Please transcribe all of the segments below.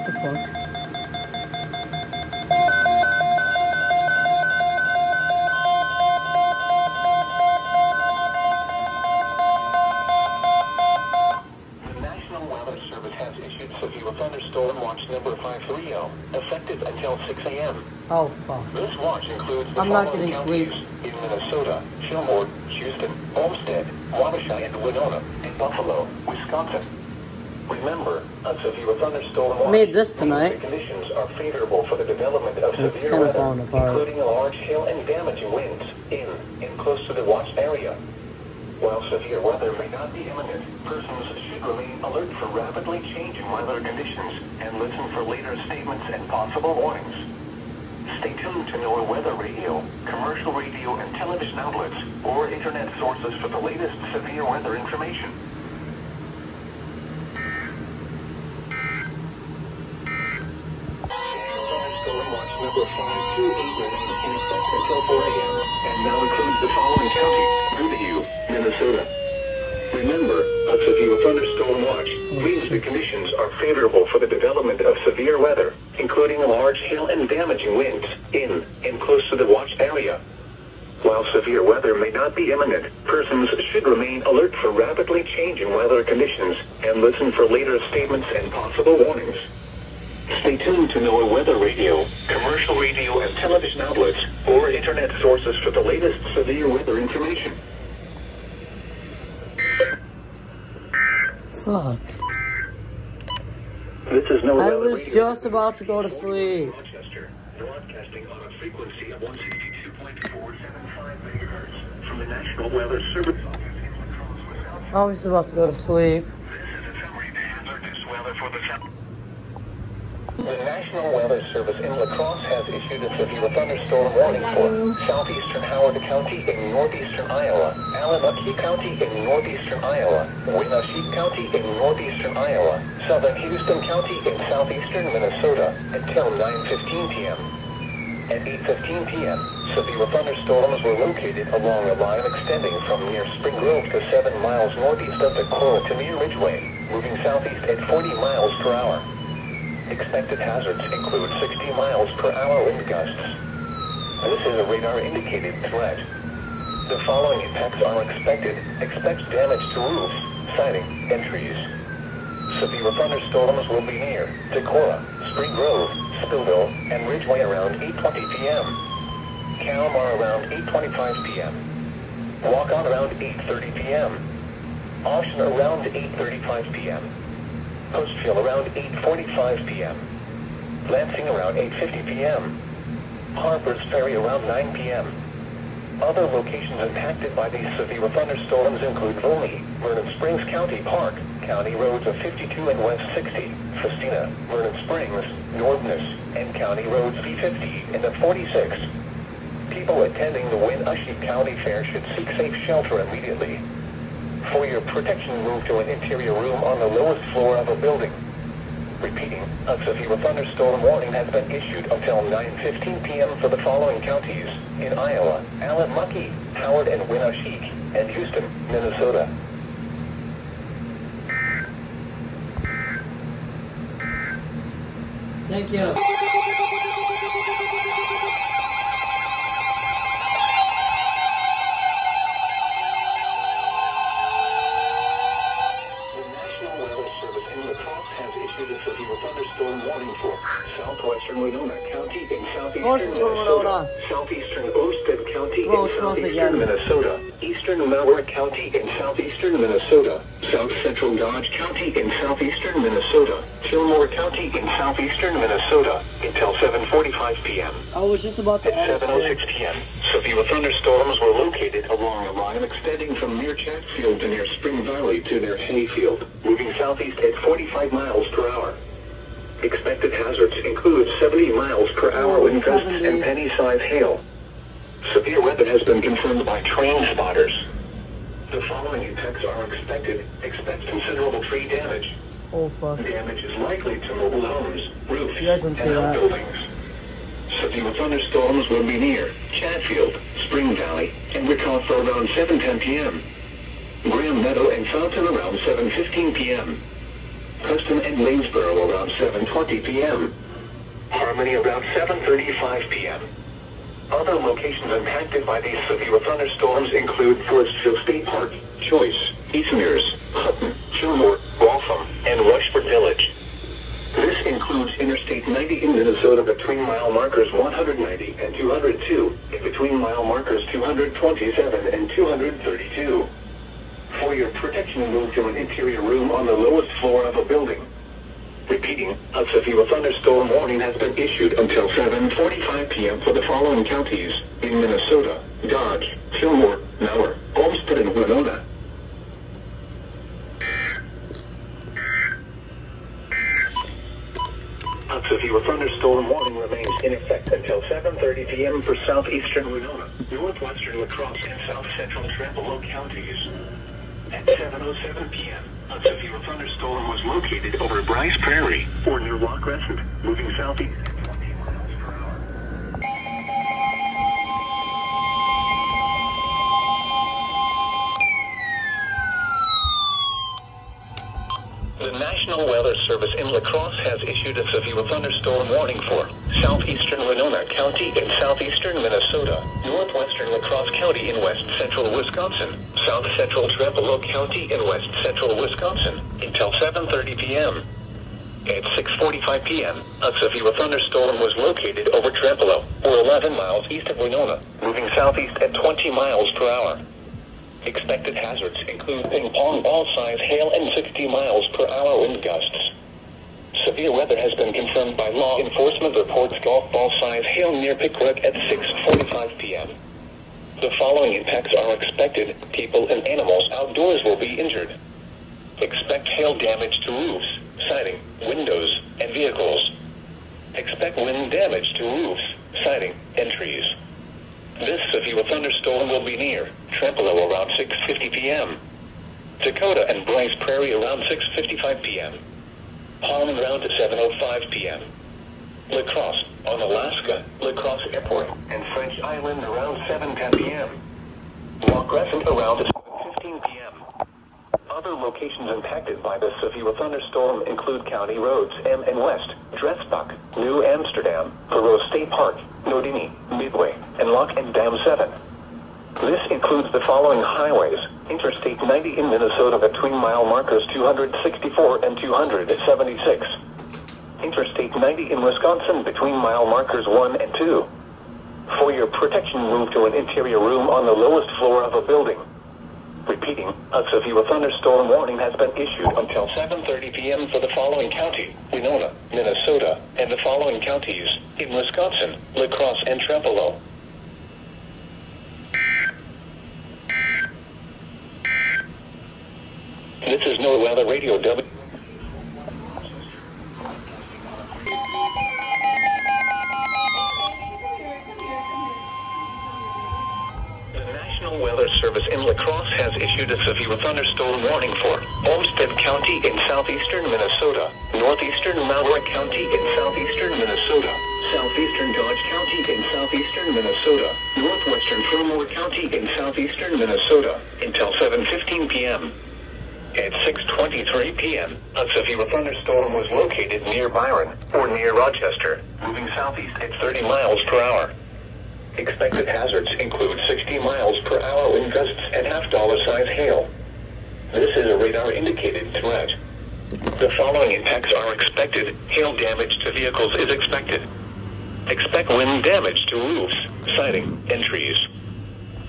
the fuck? Severe thunderstorm watch number 530, effective until 6 a.m. Oh, fuck. This watch includes the I'm not following getting counties sleep. in Minnesota, Fillmore, Houston, Olmsted, Waukesha, and Winona, and Buffalo, Wisconsin. Remember, a severe thunderstorm watch. Made this tonight. The conditions are favorable for the development of It's severe kind of weather, falling apart. including large hail and damaging winds in and close to the watch area. While severe weather may not be imminent, persons should remain alert for rapidly changing weather conditions and listen for later statements and possible warnings. Stay tuned to NOAA weather radio, commercial radio and television outlets, or internet sources for the latest severe weather information. Storm watch number 528 remains in effect until 4 a.m. and now includes the following counties: Goodhue, Minnesota. Remember, a severe thunderstorm watch means the conditions are favorable for the development of severe weather, including large hail and damaging winds in and close to the watch area. While severe weather may not be imminent, persons should remain alert for rapidly changing weather conditions and listen for later statements and possible warnings. Stay tuned to NOAA weather radio, commercial radio and television outlets, or internet sources for the latest severe weather information. Fuck. This is NOAA I weather was radio. just about to go to sleep. Rochester, broadcasting on a frequency of 162.475 megahertz from the National Weather Service office in La Crosse, Wisconsin. I was just about to go to sleep. This is a summary of hazardous weather for the south. The National Weather Service in La Crosse has issued a severe thunderstorm warning for southeastern Howard County in northeastern Iowa, Allamaquo County in northeastern Iowa, Winneshiek County in northeastern Iowa, southern Houston County in southeastern Minnesota until 9:15 p.m. At 8:15 p.m., severe thunderstorms were located along a line extending from near Spring Grove to 7 miles northeast of the Cora-Tamir Ridgeway, moving southeast at 40 miles per hour. Expected hazards include 60 miles per hour wind gusts. This is a radar-indicated threat. The following impacts are expected. Expect damage to roofs, siding, and trees. Severe thunderstorms will be near Decorah, Spring Grove, Stillville, and Ridgeway around 8:20 p.m. Kalmar around 8:25 p.m. Waukon around 8:30 p.m. Ocean around 8:35 p.m. Postville around 8:45 p.m. Lansing around 8:50 p.m. Harpers Ferry around 9 p.m. Other locations impacted by these severe thunderstorms include Volney, Vernon Springs County Park, County Roads of 52 and West 60, Festina, Vernon Springs, Nordness, and County Roads V50 and the 46. People attending the Winneshiek County Fair should seek safe shelter immediately. For your protection, move to an interior room on the lowest floor of a building. Repeating, a severe thunderstorm warning has been issued until 9:15 p.m. for the following counties in Iowa: Allamaquo, Howard and Winneshiek, and Houston, Minnesota. Thank you. Warning for southwestern Winona County in southeastern Winona. Southeastern Olmsted County in southeastern again. Minnesota, eastern Malware County in southeastern Minnesota, south central Dodge County in southeastern Minnesota, Fillmore County in southeastern Minnesota until 7:45 p.m. I was just about to At 7:06 p.m., severe thunderstorms were located along a line extending from near Chatfield to near Spring Valley to near Hayfield, moving southeast at 45 miles per hour. Expected hazards include 70 miles per hour wind gusts and penny-size hail. Severe weather has been confirmed by train spotters. The following impacts are expected. Expect considerable tree damage. Oh, fuck. Damage is likely to mobile homes, roofs, You guys don't see and that. outbuildings. Severe thunderstorms will be near Chatfield, Spring Valley, and Wyckoff around 7:10 p.m. Graham Meadow and Fountain around 7:15 p.m. Preston and Lanesboro around 7:20 p.m. Harmony around 7:35 p.m. Other locations impacted by these severe thunderstorms include Forestville State Park, Choice, East Mears, Hutton, Fillmore, Waltham, and Rushford Village. This includes Interstate 90 in Minnesota between mile markers 190 and 202, and between mile markers 227 and 232. For your protection, move to an interior room on the lowest floor of a building. Repeating, a severe thunderstorm warning has been issued until 7:45 p.m. for the following counties in Minnesota: Dodge, Fillmore, Malheur, Olmsted, and Winona. A severe thunderstorm warning remains in effect until 7:30 p.m. for southeastern Winona, northwestern La Crosse, and south central Trempealeau counties. At 7:07 p.m., a severe thunderstorm was located over Bryce Prairie, or near Rock Crescent, moving southeast at 20 miles per hour. The National Weather Service in La Crosse has issued a severe thunderstorm warning for southeastern Winona County in southeastern Minnesota, northwestern La Crosse County in west central Wisconsin, south central Trempealeau County in west central Wisconsin, until 7:30 p.m. At 6:45 p.m., a severe thunderstorm was located over Trempealeau, or 11 miles east of Winona, moving southeast at 20 miles per hour. Expected hazards include ping-pong ball-size hail and 60 miles per hour wind gusts. Severe weather has been confirmed by law enforcement reports golf ball-size hail near Pickwick at 6:45 p.m. The following impacts are expected: people and animals outdoors will be injured. Expect hail damage to roofs, siding, windows, and vehicles. Expect wind damage to roofs, siding, and trees. This severe thunderstorm will be near Trempealeau around 6:50 p.m. Dakota and Bryce Prairie around 6:55 p.m. Palm around 7:05 p.m. La Crosse on Alaska, La Crosse Airport, and French Island around 7:10 p.m. Rock Crescent around 7:15 p.m. Other locations impacted by the severe thunderstorm include County Roads M and West, Dressbach, New Amsterdam, Perot State Park, Nodini, Midway, and Lock and Dam 7. This includes the following highways: Interstate 90 in Minnesota between mile markers 264 and 276. Interstate 90 in Wisconsin between mile markers 1 and 2. For your protection, move to an interior room on the lowest floor of a building. Repeating, a severe thunderstorm warning has been issued until 7:30 p.m. for the following county: Winona, Minnesota, and the following counties in Wisconsin: La Crosse and Trempealeau. This is NOAA Weather Radio W. National Weather Service in La Crosse has issued a severe thunderstorm warning for Olmsted County in southeastern Minnesota, northeastern Malheur County in southeastern Minnesota, southeastern Dodge County in southeastern Minnesota, northwestern Fillmore County in southeastern Minnesota, until 7:15 p.m. At 6:23 p.m., a severe thunderstorm was located near Byron, or near Rochester, moving southeast at 30 miles per hour. Expected hazards include 60 miles per hour wind gusts and half-dollar-size hail. This is a radar-indicated threat. The following impacts are expected: hail damage to vehicles is expected. Expect wind damage to roofs, siding, and trees.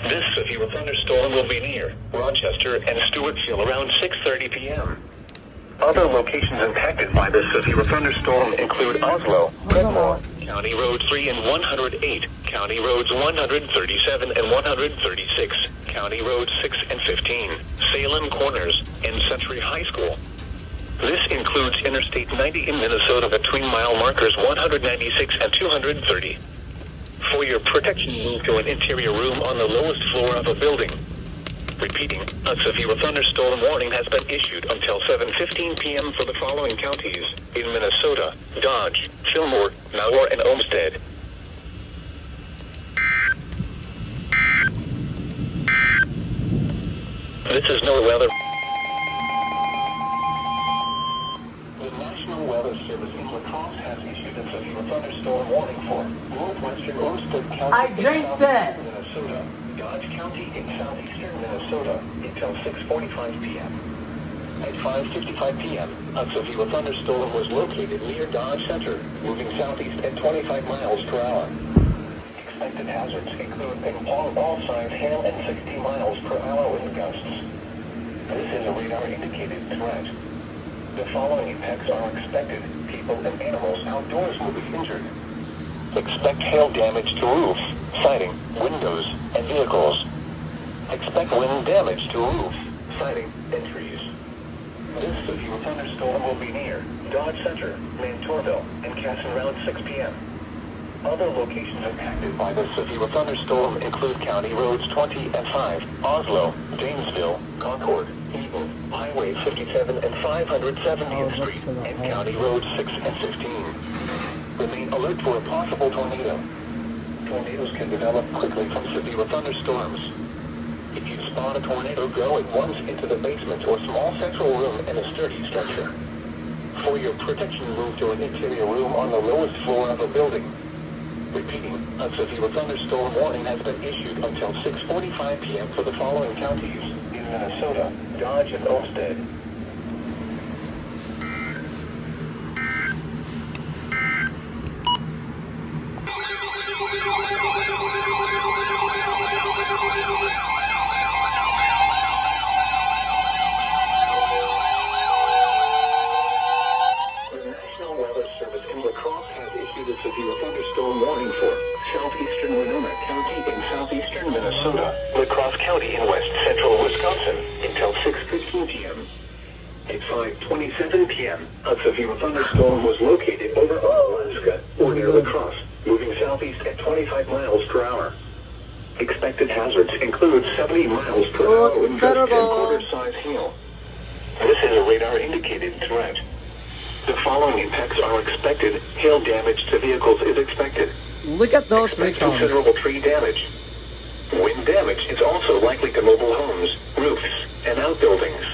This severe thunderstorm will be near Rochester and Stewartsville around 6:30 p.m. Other locations impacted by this severe thunderstorm include Oslo, Redmore, County Roads 3 and 108, County Roads 137 and 136, County Roads 6 and 15, Salem Corners, and Century High School. This includes Interstate 90 in Minnesota between mile markers 196 and 230. For your protection, move to an interior room on the lowest floor of a building. Repeating, a severe thunderstorm warning has been issued until 7:15 p.m. for the following counties in Minnesota: Dodge, Fillmore, Malheur, and Olmsted. This is NOAA Weather. Lacrosse has issued a severe thunderstorm warning for northwestern Olmsted County, I jinxed it. Minnesota, Dodge County in southeastern Minnesota until 6:45 p.m. At 5:55 p.m., a severe thunderstorm was located near Dodge Center, moving southeast at 25 miles per hour. Expected hazards include ping-pong ball-sized hail and 60 miles per hour wind gusts. This is a radar-indicated threat. The following impacts are expected. People and animals outdoors will be injured. Expect hail damage to roofs, siding, windows, and vehicles. Expect wind damage to roofs, siding, and trees. This severe thunderstorm will be near Dodge Center, Mantorville, and Casson around 6 p.m. Other locations impacted by the severe thunderstorm include County Roads 20 and 5, Oslo, Janesville, Concord, Eagle, Highway 57 and 570th Street, and County Roads 6 and 15. Remain alert for a possible tornado. Tornadoes can develop quickly from severe thunderstorms. If you spot a tornado, go at once into the basement or small central room in a sturdy structure. For your protection, move to an interior room on the lowest floor of a building. Repeating, a severe thunderstorm warning has been issued until 6:45 p.m. for the following counties in Minnesota, Dodge and Olmsted. Severe thunderstorm warning for southeastern Winona County in southeastern Minnesota, Lacrosse County in west central Wisconsin until 6:15 p.m. At 5:27 p.m., a severe thunderstorm was located over Alaska or near Lacrosse, moving southeast at 25 miles per hour. Expected hazards include 70 miles per hour wind gusts and quarter-size hail. This is a radar-indicated threat. The following impacts are expected. Hail damage to vehicles is expected. Look at those three Expect considerable tree damage. Wind damage is also likely to mobile homes, roofs, and outbuildings.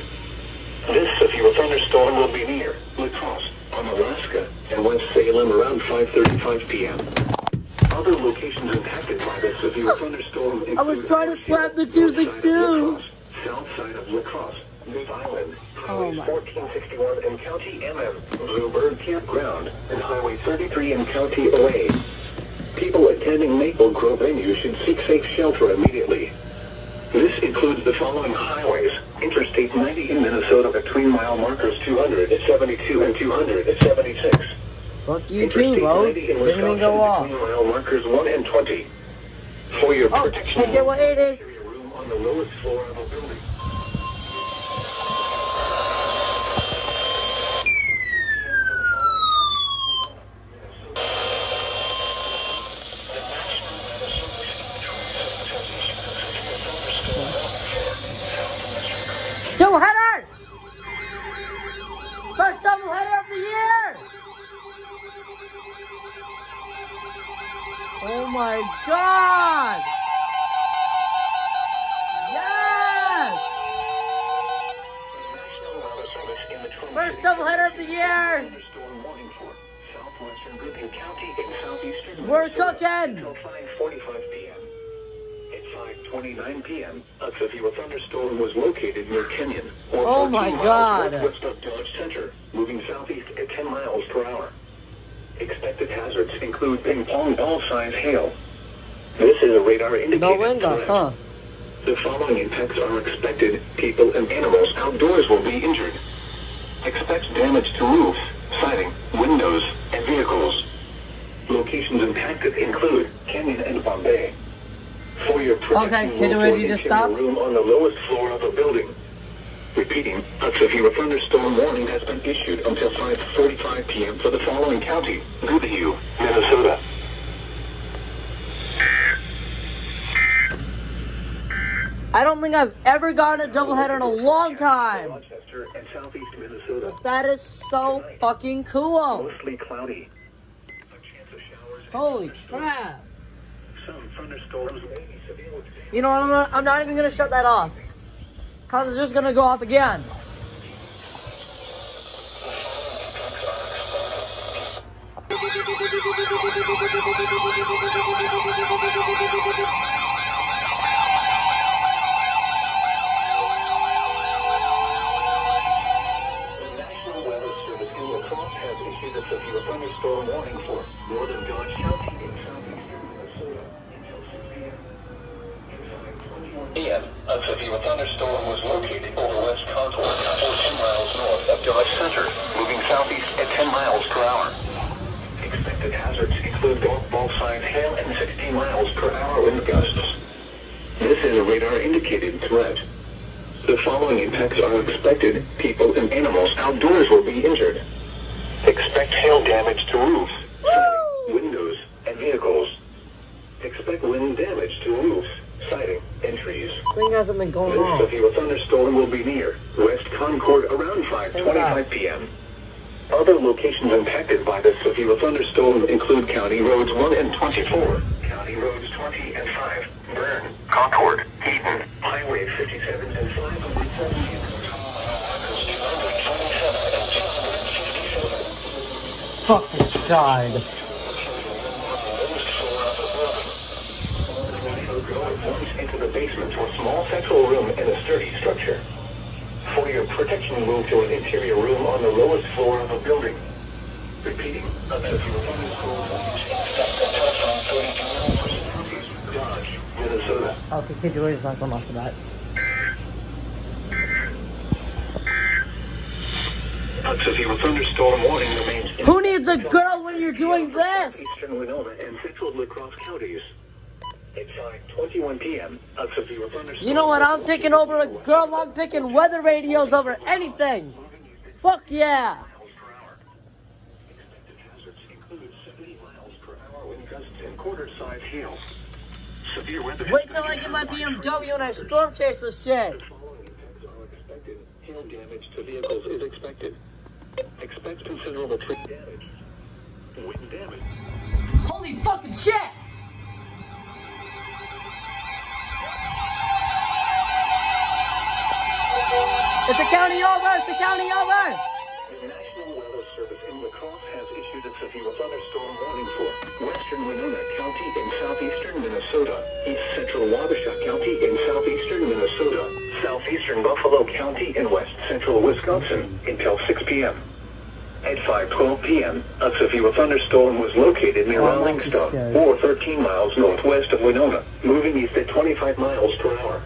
This severe thunderstorm will be near Lacrosse, Alaska, and West Salem around 5:35 p.m. Other locations impacted by the severe thunderstorm include... I was trying to slap the Q6 too! South side of Lacrosse, Big Island, Oh Highway 1461 and County MM, Bluebird Campground, and Highway 33 in County OA. People attending Maple Grove venue should seek safe shelter immediately. This includes the following highways. Interstate 90 in Minnesota between mile markers 272 and 276. Fuck you too, bro. Didn't even go off. Between mile markers 1 and 20. For your protection, KJ 180. carry a room on the lowest floor of a building. Doubleheader! First doubleheader of the year! Oh my god! Yes! First doubleheader of the year! We're cooking! Until 5:45 p.m. At 5:29 p.m., a severe thunderstorm was located near Kenyon, or Oh my 14 miles God. northwest of Dodge Center, moving southeast at 10 miles per hour. Expected hazards include ping-pong ball-sized hail. This is a radar-indicated No wind gusts, threat. huh? The following impacts are expected. People and animals outdoors will be injured. Expect damage to roofs, siding, windows, and vehicles. Locations impacted include Kenyon and Bombay. For your protection, Okay, can you move to ready an to stop? interior room on the lowest floor of a building. Repeating, a severe thunderstorm warning has been issued until 5:45 p.m. for the following county: Goodhue, Minnesota. I don't think I've ever gotten a doubleheader in a long time. Rochester and southeast Minnesota. But that is so fucking cool. Mostly cloudy. A chance of showers. Holy crap. Some thunderstorms may be severe. You know what, I'm not even gonna shut that off. Cause it's just gonna go off again. issued a severe thunderstorm warning for northern Dodge County in southeastern Minnesota until 6 p.m. A severe thunderstorm was located over West Concord, 14 miles north of Dodge Center, moving southeast at 10 miles per hour. Expected hazards include golf ball size hail and 60 miles per hour wind gusts. This is a radar-indicated threat. The following impacts are expected. People and animals outdoors will be injured. Expect hail damage to roofs, windows, and vehicles. Expect wind damage to roofs, siding, and trees. Thing hasn't been going This on. severe thunderstorm will be near West Concord around 5:25 p.m. Other locations impacted by the severe thunderstorm include County Roads 1 and 24, County Roads 20 and 5, Bern, Concord, Eden, Highway 57 and 570. Fuck, this died. Into the basement for a small central room and a sturdy structure. For your protection, move to an interior room on the lowest floor of a building. Repeating, Dodge, Minnesota. Okay, kids, wait, it's not going off of that. A severe thunderstorm warning remains. Who needs a girl when you're doing this? Eastern Winona and central La Crosse counties. At 5:21 p.m., a severe thunderstorm. You know what? I'm picking over a girl. I'm picking weather radios over anything. Fuck yeah. Expected hazards include 70 miles per hour wind gusts and quarter-size hail. Severe weather. Wait till I get my BMW and I storm chase this shit. The following impacts are expected. Hail damage to vehicles is expected. Expect considerable tree damage. Wind damage. Holy fucking shit! It's a county over! It's a county over! The National Weather Service in La Crosse has issued a severe thunderstorm warning for western Winona County in southeastern Minnesota, east central Wabasha County in southeastern Minnesota, southeastern Buffalo County in west central Wisconsin until 6 p.m. At 5:12 p.m., a severe thunderstorm was located near Rolling Stone, or 13 miles northwest of Winona, moving east at 25 miles per hour.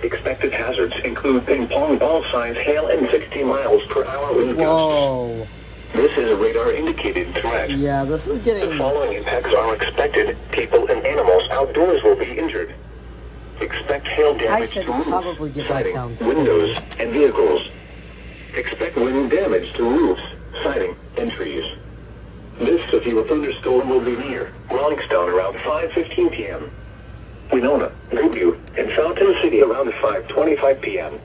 Expected hazards include ping-pong ball-size hail and 60 miles per hour wind gusts. Whoa. This is a radar-indicated threat. Yeah, this is The getting... following impacts are expected. People and animals outdoors will be injured. Expect hail I damage should to roofs, probably get back siding, downstairs. windows, and vehicles. Expect wind damage to roofs, siding, and trees. This severe thunderstorm will be near Rolling Stone around 5:15 p.m. Winona, Goodview, and Fountain City around 5:25 p.m.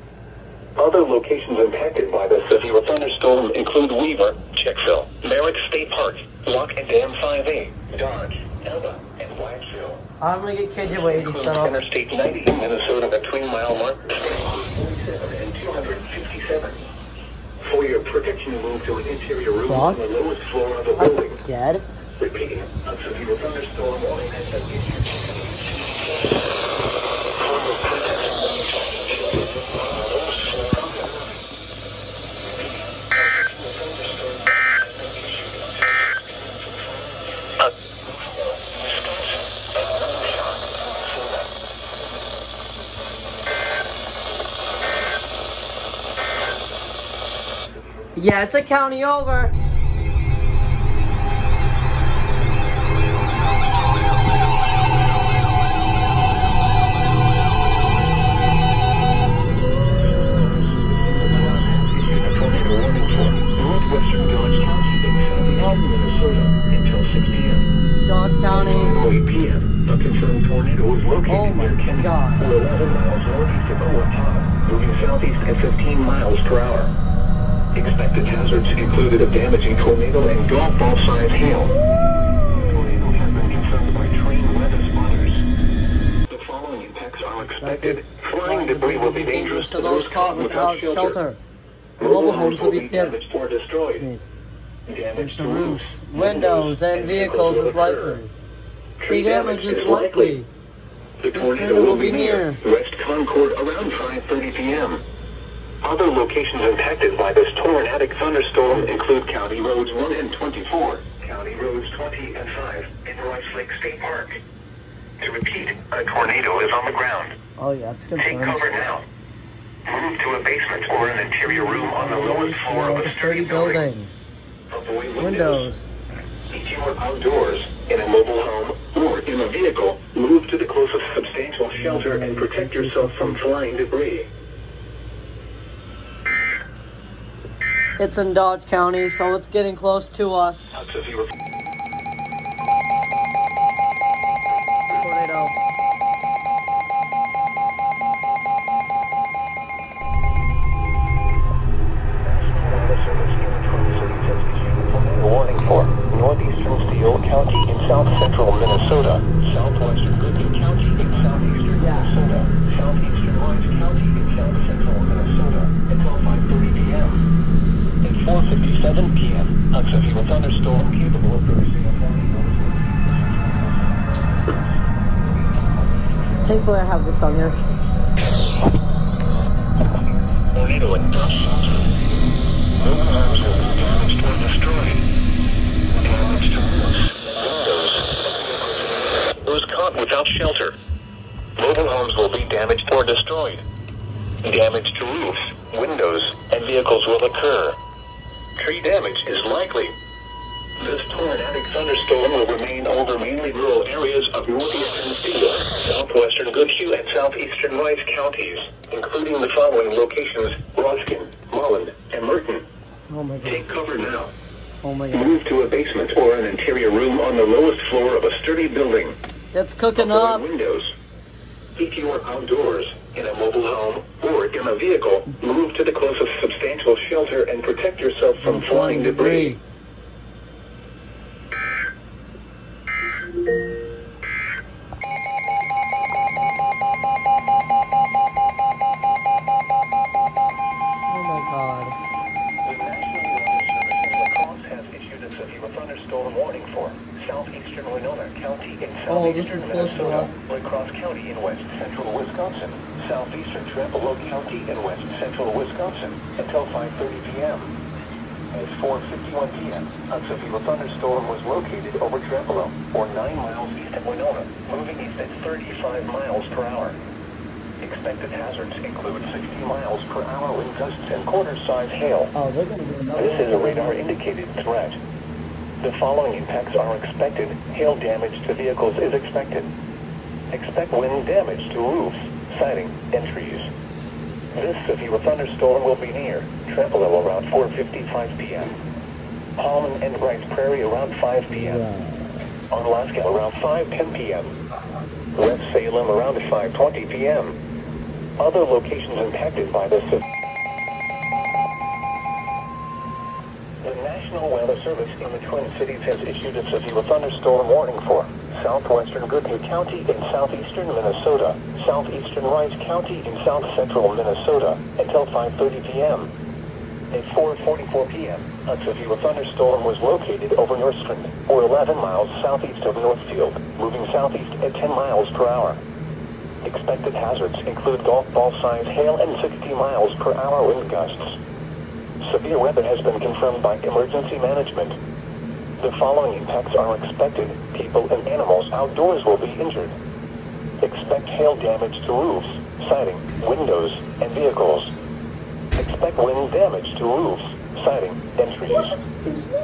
Other locations impacted by the severe thunderstorm include Weaver, Checkville, Merritt State Park, Lock and Dam 5A, Dodge, Elba, and Waxville. I'm gonna get kids away to shut up. Interstate 90 in Minnesota between mile mark 47 and 257. For your protection, move to an interior room on the lowest floor of a building. That's dead. Repeating, a severe thunderstorm warning has been issued. Yeah, it's a county over. Northwestern Dodge County in southeastern Minnesota until 6 p.m. Dodge County. 8 p.m. A confirmed tornado was located Oh my near Kenton, God. 11 miles northeast of Owatonna, moving southeast at 15 miles per hour. Expected hazards included a damaging tornado and golf ball-sized hail. The tornado has been confirmed by trained weather spotters. The following impacts are expected. Flying debris will be dangerous to those caught without shelter. Mobile homes will be damaged or destroyed. Damage to The roofs, roofs, windows, and vehicles is likely. Tree damage is likely. The tornado will be near West Concord around 5:30 p.m. Other locations impacted by this tornadic thunderstorm include County Roads 1 and 24, County Roads 20 and 5, and Rice Lake State Park. To repeat, a tornado is on the ground. Oh yeah, it's Take confirmed. cover now. Move to a basement or an interior room on the lowest floor of a sturdy building. Avoid windows. If you are outdoors, in a mobile home, or in a vehicle, move to the closest substantial shelter and protect yourself from flying debris. It's in Dodge County, so it's getting close to us. Tornado. Warning for northeastern Steele County in south central Minnesota, southwestern Goodhue County in southeastern Minnesota, southeastern Lawrence County in south central Minnesota until 5:30 p.m. At 4:57 p.m., a severe thunderstorm capable of producing a Thankfully, I have this on here. tornado and dust shelter. Mobile homes will be damaged or destroyed. Damage to roofs, windows. Those caught without shelter. Mobile homes will be damaged or destroyed. Damage to roofs, windows, and vehicles will occur. Tree damage is likely. This tornadic thunderstorm will remain over mainly rural areas of northeastern Steele, southwestern Goodhue, and southeastern Rice counties, including the following locations: Ruskin, Mullen, and Merton. Oh my god. Take cover now. Oh my god. Move to a basement or an interior room on the lowest floor of a sturdy building. It's cooking Avoid up. windows. If you are outdoors, in a mobile home, or in a vehicle, move to the closest substantial shelter and protect yourself from flying debris. Oh my god. The National Weather Service in La Crosse has issued a severe thunderstorm warning for southeastern Winona County in Oh, this southeastern is close to Minnesota, us. La Crosse County in west central Wisconsin, southeastern Trempealeau County in west central Wisconsin until 5:30 p.m. At 4:51 p.m., a severe thunderstorm was located over Trempealeau, or 9 miles east of Winona, moving east at 35 miles per hour. Expected hazards include 60 miles per hour wind gusts and quarter-size hail. Oh, they're gonna do another This is a radar-indicated threat. The following impacts are expected. Hail damage to vehicles is expected. Expect wind damage to roofs, siding, and trees. This severe thunderstorm will be near Trempealeau around 4:55 p.m. Palm and Bright Prairie around 5 p.m. Onalaska around 5:10 p.m. West Salem around 5:20 p.m. Other locations impacted by this. The National Weather Service in the Twin Cities has issued a severe thunderstorm warning for southwestern Goodhue County in southeastern Minnesota, southeastern Rice County in south central Minnesota until 5:30 p.m. At 4:44 p.m., a severe thunderstorm was located over Northstrand, or 11 miles southeast of Northfield, moving southeast at 10 miles per hour. Expected hazards include golf ball-sized hail and 60 miles per hour wind gusts. Severe weather has been confirmed by emergency management. The following impacts are expected. People and animals outdoors will be injured. Expect hail damage to roofs, siding, windows, and vehicles. Expect wind damage to roofs, siding, and trees.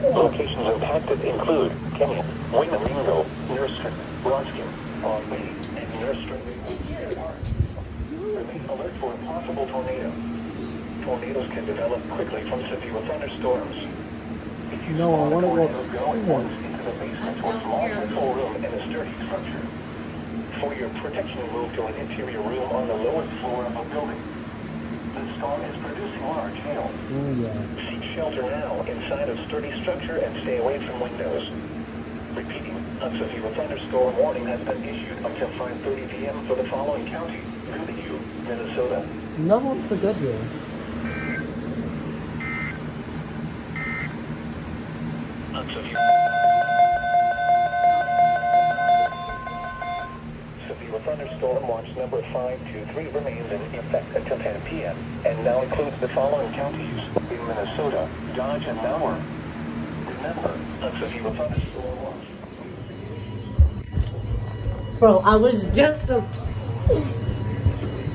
Locations impacted include Kenyon, Winnemingo, Nerstrand, Ruskin, Palm Bay, and Nerstrand. Remain alert for a possible tornado. Tornadoes can develop quickly from severe thunderstorms. If you No, I spot a wanna go tornado upstairs. going once into the basement or small control room in a sturdy structure. For your protection, move to an interior room on the lowest floor of a building. The storm is producing large hail. Oh yeah. Seek shelter now inside a sturdy structure and stay away from windows. Repeating, a severe thunderstorm warning has been issued until 5:30 p.m. for the following county: Goodhue, Minnesota. No one for good here. Severe thunderstorm watch number 523 remains in effect until 10 p.m. and now includes the following counties in Minnesota, Dodge, and Malware. Remember, a severe thunderstorm watch. Bro, I was just a...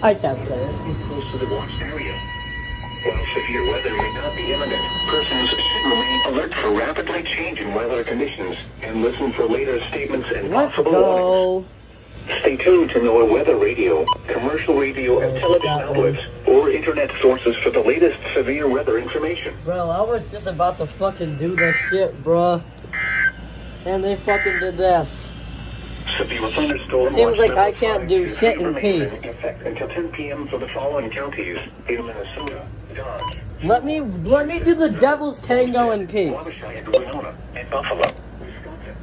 I can't say it. Close to the watched area. While severe weather may not be imminent, persons should remain alert for rapidly changing weather conditions and listen for later statements and Let's possible go. warnings. Stay tuned to NOAA weather radio, commercial radio and television outlets, or internet sources for the latest severe weather information. Bro, I was just about to fucking do this shit, bro. And they fucking did this. Severe thunderstorm Seems like watch I can't do number shit in 523 peace. remains in effect until 10 p.m. for the following counties in Minnesota, Dodge, Let me do the devil's tango in peace. Wabash, and Winona, and Buffalo, Wisconsin.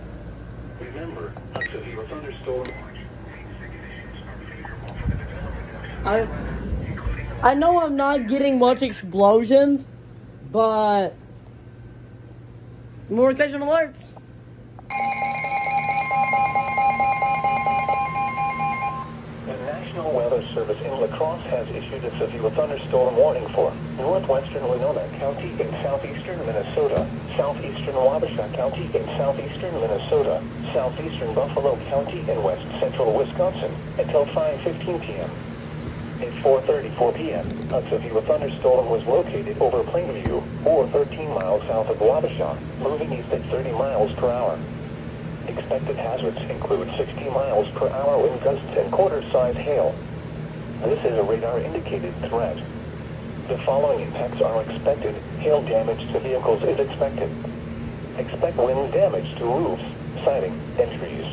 Remember, a severe thunderstorm watch. I know I'm not getting much explosions, but more occasional alerts. The National Weather Service in La Crosse has issued a severe thunderstorm warning for northwestern Winona County in southeastern Minnesota, southeastern Wabash County in southeastern Minnesota, southeastern Buffalo County in west central Wisconsin until 5:15 p.m. At 4:34 p.m., a severe thunderstorm was located over Plainview, or 13 miles south of Wabasha, moving east at 30 miles per hour. Expected hazards include 60 miles per hour wind gusts and quarter-size hail. This is a radar-indicated threat. The following impacts are expected. Hail damage to vehicles is expected. Expect wind damage to roofs, siding, and trees.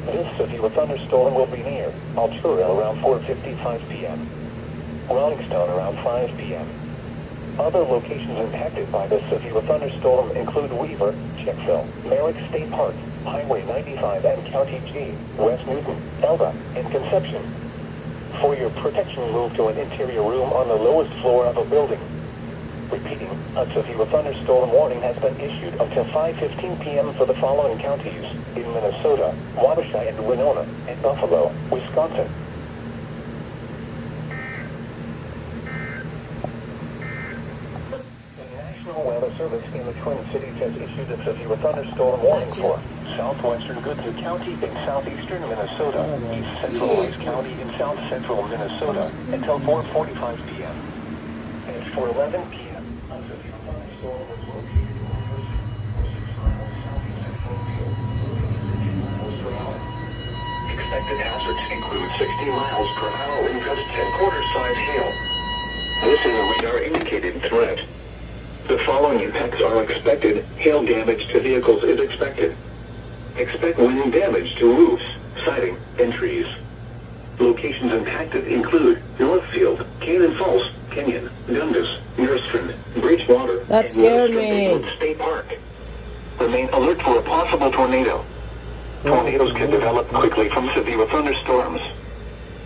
This severe thunderstorm will be near Altura around 4:55 p.m. Rollingstone around 5 p.m. Other locations impacted by this severe thunderstorm include Weaver, Chickville, Merrick State Park, Highway 95 and County G, West Newton, Elba, and Conception. For your protection, move to an interior room on the lowest floor of a building. Repeating, a severe thunderstorm warning has been issued until 5:15 p.m. for the following counties in Minnesota, Wabash and Winona, and Buffalo, Wisconsin. The National Weather Service in the Twin Cities has issued a severe thunderstorm warning for southwestern Goodhue County in southeastern Minnesota, east central Lake County in south central Minnesota until 4:45 p.m. At 4:11 p.m. a severe thunderstorm was located over 6 miles south of Expected hazards include 60 miles per hour wind gusts and quarter-size hail. This is a radar-indicated threat. The following impacts are expected. Hail damage to vehicles is expected. Expect wind damage to roofs, siding, and trees. Locations impacted include Northfield, Cannon Falls, Kenyon, Dundas, Nursefield, Bridgewater, That scared me. and Woodland State Park. Remain alert for a possible tornado. Tornadoes can develop quickly from severe thunderstorms.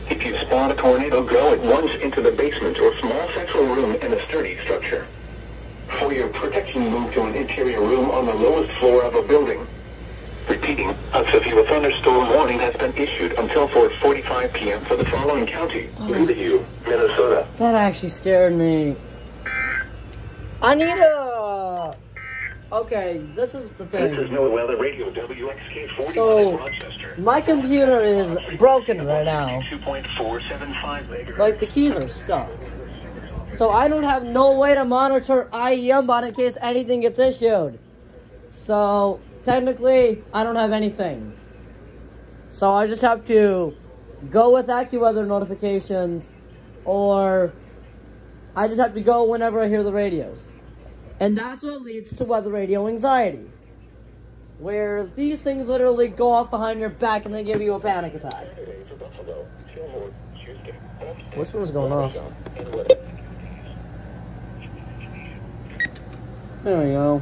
If you spot a tornado, go at once into the basement or small central room in a sturdy structure. For your protection, move to an interior room on the lowest floor of a building. Repeating, a severe thunderstorm warning has been issued until 4:45 p.m. for the following county, Plainview, Minnesota. That actually scared me. I need a... Okay, this is the This is thing. NOAA Weather Radio WXK-41 So, in Rochester. my computer is broken right now. 2.475 megahertz. Like, the keys are stuck. So I don't have no way to monitor IEM bot in case anything gets issued. So, technically, I don't have anything. So I just have to go with AccuWeather notifications, or I just have to go whenever I hear the radios. And that's what leads to weather radio anxiety, where these things literally go off behind your back and they give you a panic attack. Which one's going off? There we go.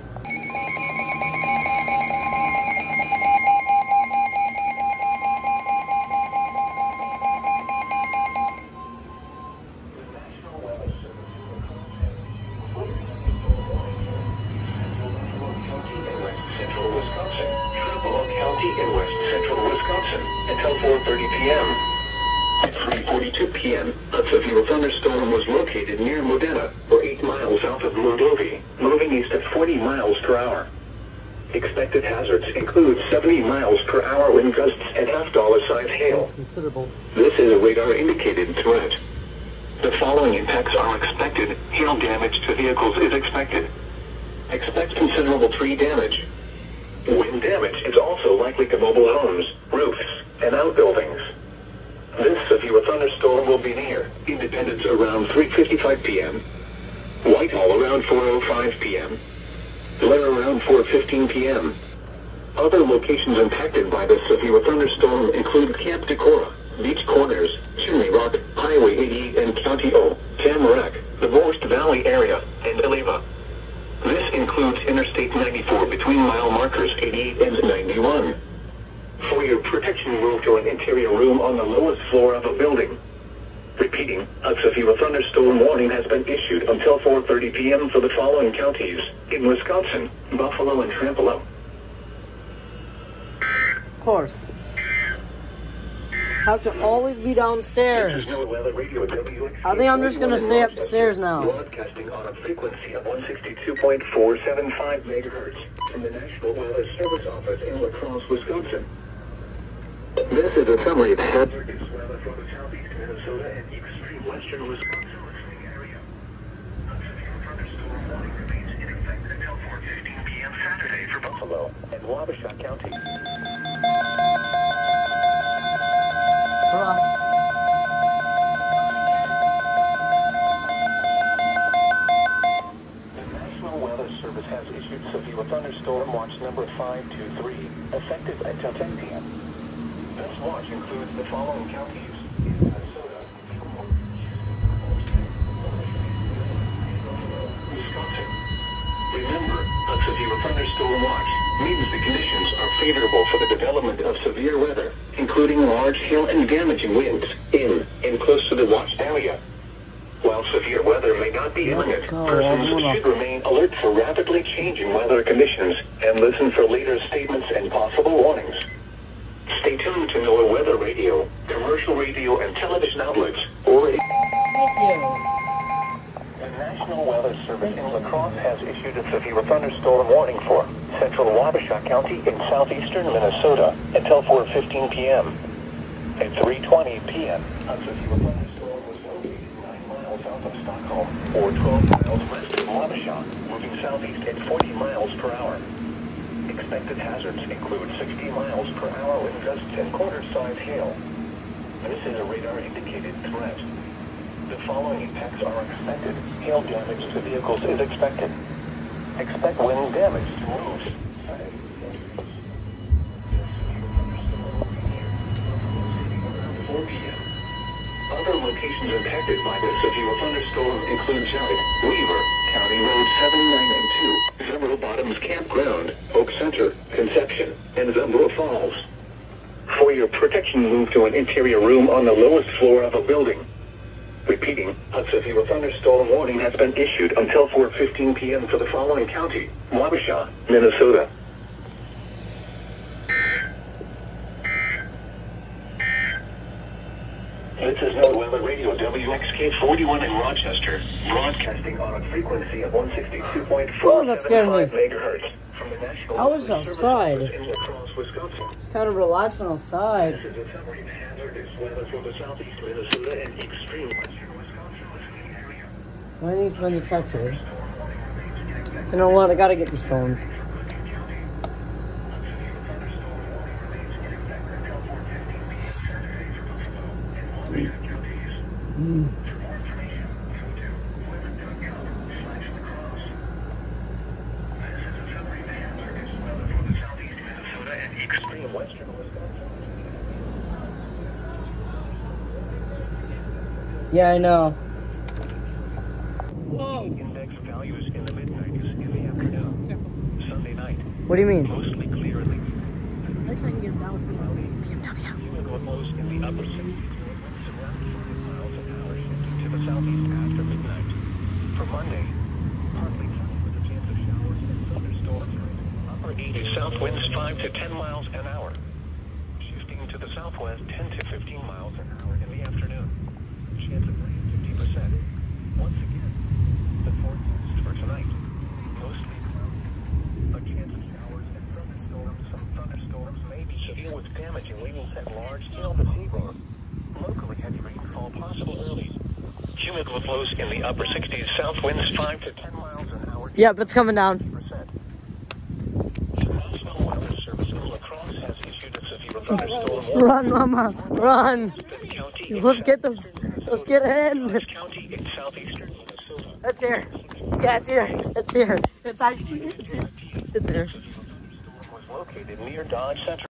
Buffalo County in west central Wisconsin until 4:30 p.m. At 3:42 p.m., a severe thunderstorm was located near Modena, or 8 miles south of Mondovi, moving east at 40 miles per hour. Expected hazards include 70 miles per hour wind gusts and $half-size hail. That's considerable. This is a radar-indicated threat. The following impacts are expected. Hail damage to vehicles is expected. Expect considerable tree damage. Wind damage is also likely to mobile homes, roofs, and outbuildings. This severe thunderstorm will be near Independence around 3:55 p.m., Whitehall around 4:05 p.m., Blair around 4:15 p.m. Other locations impacted by this severe thunderstorm include Camp Decorah, Beach Corners, Chimney Rock, Highway 88 and County O, Tamarack, the Forest Valley area, and Eleva. This includes Interstate 94 between mile markers 88 and 91. For your protection, move to an interior room on the lowest floor of a building. Repeating, a severe thunderstorm warning has been issued until 4:30 p.m. for the following counties in Wisconsin, Buffalo, and Trempealeau. Of course. Have to always be downstairs. I think I'm just gonna stay upstairs now. Broadcasting on a frequency of 162.475 megahertz from the National Weather Service office in La Crosse, Wisconsin. This is a summary of hazardous weather for the southeast Minnesota and extreme western Wisconsin listening area. A severe thunderstorm warning remains in effect until 4:15 p.m. Saturday for Buffalo and Wabasha County. For us. The National Weather Service has issued severe thunderstorm watch number 523, effective until 10 p.m. This watch includes the following counties in Minnesota, Wisconsin. Remember, a severe thunderstorm watch means the conditions are favorable for the development of severe weather, including large hail and damaging winds in and close to the watched area. While severe weather may not be imminent, persons should remain alert for rapidly changing weather conditions and listen for later statements and possible warnings. Stay tuned to NOAA Weather Radio, commercial radio and television outlets, or... Thank you. The National Weather Service in La Crosse has issued a severe thunderstorm warning for central Wabasha County in southeastern Minnesota until 4:15 p.m. At 3:20 p.m., a severe thunderstorm was located 9 miles south of Stockholm, or 12 miles west of Wabasha, moving southeast at 40 miles per hour. Expected hazards include 60 miles per hour wind gusts and quarter-size hail. This is a radar-indicated threat. The following impacts are expected. Hail damage to vehicles is expected. Expect wind damage to roofs. 4 p.m. Other locations impacted by this severe thunderstorm include Jarrett, Weaver, County Road 79 and 2, Zembro Bottoms Campground, Oak Center, Conception, and Zembro Falls. For your protection, move to an interior room on the lowest floor of a building. Repeating, a severe thunderstorm warning has been issued until 4:15 p.m. for the following county, Wabasha, Minnesota. This is NOAA Weather Radio WXK-41 in Rochester, broadcasting on a frequency of 162.475 megahertz from the National I was outside. in La Crosse, Wisconsin. It's kind of relaxing outside. This is a summary of hazardous weather for the southeast Minnesota and extreme western Wisconsin listening area. Lightning's been detected. You know what? I gotta get this going. Yeah, I know. Whoa. Index values in the mid-90s in the afternoon. Sunday night. What do you mean? Mostly clearly. Next I can get down BMW. Lows in the upper 60s. Surrounding miles an hour shifting to the southeast after midnight. For Monday, partly sunny with a chance of showers and thunderstorms. Upper upper 80s, south winds 5 to 10 miles an hour. Shifting to the southwest, 10 to 15 miles an hour in the afternoon. Chance of rain 50%. Once again, the forecast for tonight. Mostly cloudy. A chance of showers and thunderstorms. Some thunderstorms may be severe with damaging winds at large-scale to seaboard. Locally heavy rainfall possible early. Humid with lows in the upper 60s, south winds 5 to 10 miles an hour. Yep, it's coming down. The National Weather Service in La Crosse has issued a severe thunderstorm warning. Run, Mama, run. Let's get in. County in southeastern Minnesota. It's here. Yeah, it's here. It's here. It's actually, it's here. It's here. Was located near Dodge Center.